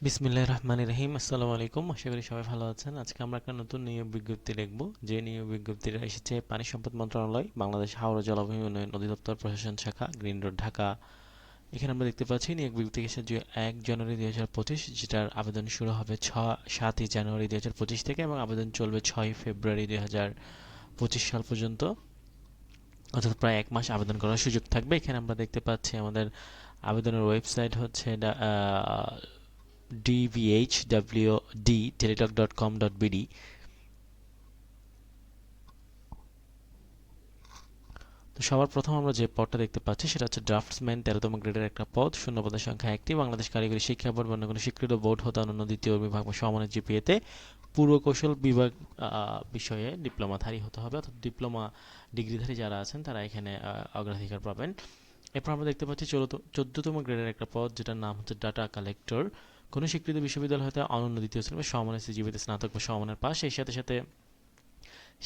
বিসমিল্লাহির রহমানির রহিম। আসসালামু আলাইকুম। আশা করি সবাই ভালো আছেন। আজকে আমরা একটা নতুন নিয়োগ বিজ্ঞপ্তি দেখব। যে নিয়োগ বিজ্ঞপ্তিটা এসেছে পানি সম্পদ মন্ত্রণালয়, বাংলাদেশ হাওড় জলবায়ু উন্নয়ন অধিদপ্তর প্রশাসন শাখা, গ্রিন রোড, ঢাকা। এখানে আমরা দেখতে পাচ্ছি নিয়োগ বিজ্ঞপ্তি এসেছে 1 জানুয়ারি 2025, যেটার আবেদন শুরু হবে 7ই জানুয়ারি 2025 থেকে এবং আবেদন চলবে 6ই ফেব্রুয়ারি 2025 সাল পর্যন্ত, অর্থাৎ প্রায় 1 মাস আবেদন করার সুযোগ থাকবে। এখানে আমরা দেখতে পাচ্ছি আমাদের আবেদনের ওয়েবসাইট হচ্ছে dvhwd.teletalk.com.bd। তো সবার প্রথম আমরা যে পদটা দেখতে পাচ্ছি সেটা হচ্ছে ড্রাফটসম্যান, 13তম গ্রেডের একটা পদ। শূন্যপদের সংখ্যা 1টি। বাংলাদেশ কারিগরি শিক্ষা বোর্ড বা অন্য কোনো স্বীকৃত বোর্ড হতে অনন্য দ্বিতীয় বিভাগ বা সমমানের জিপিএতে পুরকৌশল বিভাগ বিষয়ে ডিপ্লোমাধারী হতে হবে, অর্থাৎ ডিপ্লোমা ডিগ্রিধারী যারা আছেন তারা এখানে অগ্রাধিকার পাবেন। এরপর আমরা দেখতে পাচ্ছি 14তম গ্রেডের একটা পদ, যেটার নাম হচ্ছে ডাটা কালেক্টর। কোনো স্বীকৃত বিশ্ববিদ্যালয় হতে অনন্য দ্বিতীয় শ্রেণী বা সমমানের সিজিপিএতে স্নাতক বা সমমানের পাশ, এর সাথে সাথে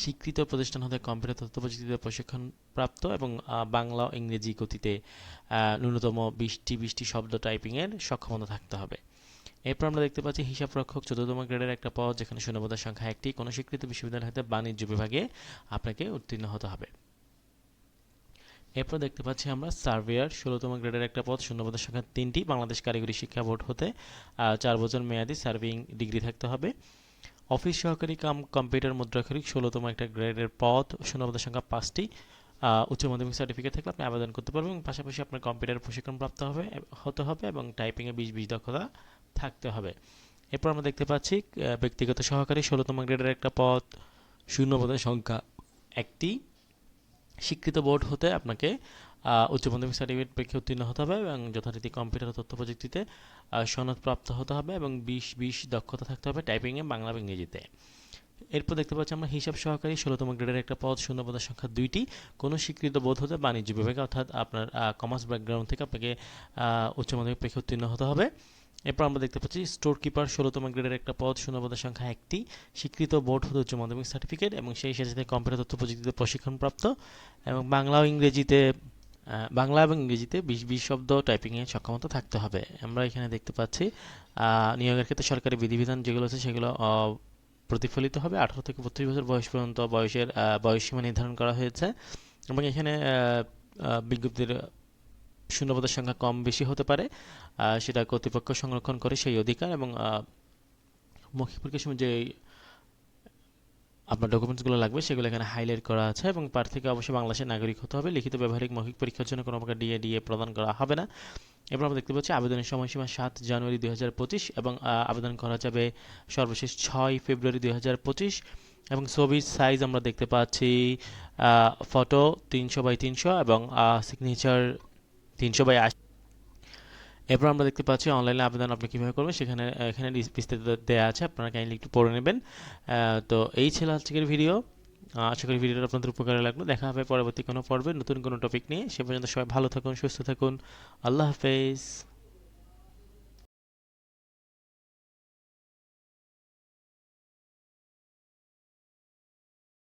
স্বীকৃত প্রতিষ্ঠান হতে কম্পিউটার তথ্য প্রযুক্তিতে প্রশিক্ষণ প্রাপ্ত এবং বাংলা ও ইংরেজি গতিতে ন্যূনতম 20টি শব্দ টাইপিংয়ের সক্ষমতা থাকতে হবে। এরপর আমরা দেখতে পাচ্ছি হিসাব রক্ষক, 14তম গ্রেডের একটা পদ, যেখানে শূন্যপদের সংখ্যা 1টি। কোনো স্বীকৃত বিশ্ববিদ্যালয় হতে বাণিজ্য বিভাগে আপনাকে উত্তীর্ণ হতে হবে। এরপর দেখতে পাচ্ছি আমরা সার্ভেয়ার, 16তম গ্রেডের একটা পদ, শূন্যপদের সংখ্যা 3টি। বাংলাদেশ কারিগরি শিক্ষা বোর্ড হতে 4 বছর মেয়াদী সার্ভিং ডিগ্রি থাকতে হবে। অফিস সহকারী কাম কম্পিউটার মুদ্রাক্ষরিক, 16তম একটা গ্রেডের পদ, শূন্যপদের সংখ্যা 5টি। উচ্চ মাধ্যমিক সার্টিফিকেট থাকলে আপনি আবেদন করতে পারবেন এবং পাশাপাশি আপনার কম্পিউটার প্রশিক্ষণ প্রাপ্ত হতে হবে এবং টাইপিংয়ে 20 দক্ষতা থাকতে হবে। এরপর আমরা দেখতে পাচ্ছি ব্যক্তিগত সহকারী, 16তম গ্রেডের একটা পদ, শূন্যপদের সংখ্যা 1টি। স্বীকৃত বোর্ড হতে আপনাকে উচ্চ মাধ্যমিক সার্টিফিকেট পরীক্ষা উত্তীর্ণ হতে হবে এবং যথারীতি কম্পিউটার ও তথ্য প্রযুক্তিতে সনদ প্রাপ্ত হতে হবে এবং 20 দক্ষতা থাকতে হবে টাইপিংয়ে বাংলা এবং ইংরেজিতে। এরপর দেখতে পাচ্ছি আমরা হিসাব সহকারী, 16তম গ্রেডের একটা পদ, শূন্যপদের সংখ্যা 2টি। কোনো স্বীকৃত বোর্ড হতে বাণিজ্য বিভাগে, অর্থাৎ আপনার কমার্স ব্যাকগ্রাউন্ড থেকে আপনাকে উচ্চ মাধ্যমিক পরীক্ষা উত্তীর্ণ হতে হবে। এরপর আমরা দেখতে পাচ্ছি স্টোর কিপার, 16তম গ্রেডের একটা পদ, শূন্যপদের সংখ্যা 1টি। স্বীকৃত বোর্ড হতে উচ্চ মাধ্যমিক সার্টিফিকেট এবং সেই সাথে কম্পিউটার তথ্য প্রযুক্তিতে প্রশিক্ষণপ্রাপ্ত এবং বাংলা এবং ইংরেজিতে 20 শব্দ টাইপিংয়ে সক্ষমতা থাকতে হবে। আমরা এখানে দেখতে পাচ্ছি নিয়োগের ক্ষেত্রে সরকারি বিধিবিধান যেগুলো আছে সেগুলো প্রতিফলিত হবে। 18 থেকে 32 বছর বয়স পর্যন্ত বয়সসীমা নির্ধারণ করা হয়েছে এবং এখানে বিজ্ঞপ্তির শূন্যপদের সংখ্যা কম বেশি হতে পারে, সেটা কর্তৃপক্ষ সংরক্ষণ করে সেই অধিকার। এবং মৌখিক পরীক্ষার সময় যে আপনার ডকুমেন্টসগুলো লাগবে সেগুলো এখানে হাইলাইট করা আছে এবং প্রার্থীকে অবশ্যই বাংলাদেশের নাগরিক হতে হবে। লিখিত ব্যবহারিক মৌখিক পরীক্ষার জন্য কোনো প্রকার ডিএ প্রদান করা হবে না। এরপর আমরা দেখতে পাচ্ছি আবেদনের সময়সীমা 7 জানুয়ারি 2025 এবং আবেদন করা যাবে সর্বশেষ 6 ফেব্রুয়ারি 2025 এবং ছবির সাইজ আমরা দেখতে পাচ্ছি ফটো 300x300 এবং সিগনেচার 300x80। এরপর আমরা দেখতে পাচ্ছি অনলাইনে আবেদন আপনি কীভাবে করবেন, এখানে বিস্তারিত দেওয়া আছে, আপনারা কাইন্ডলি একটু পড়ে নেবেন। তো এই ছিল আজকের ভিডিও। আশা করি ভিডিওটা আপনাদের উপকারে লাগলো। দেখা হবে পরবর্তী কোনো পর্বে নতুন কোনো টপিক নিয়ে। সে পর্যন্ত সবাই ভালো থাকুন, সুস্থ থাকুন। আল্লাহ হাফেজ।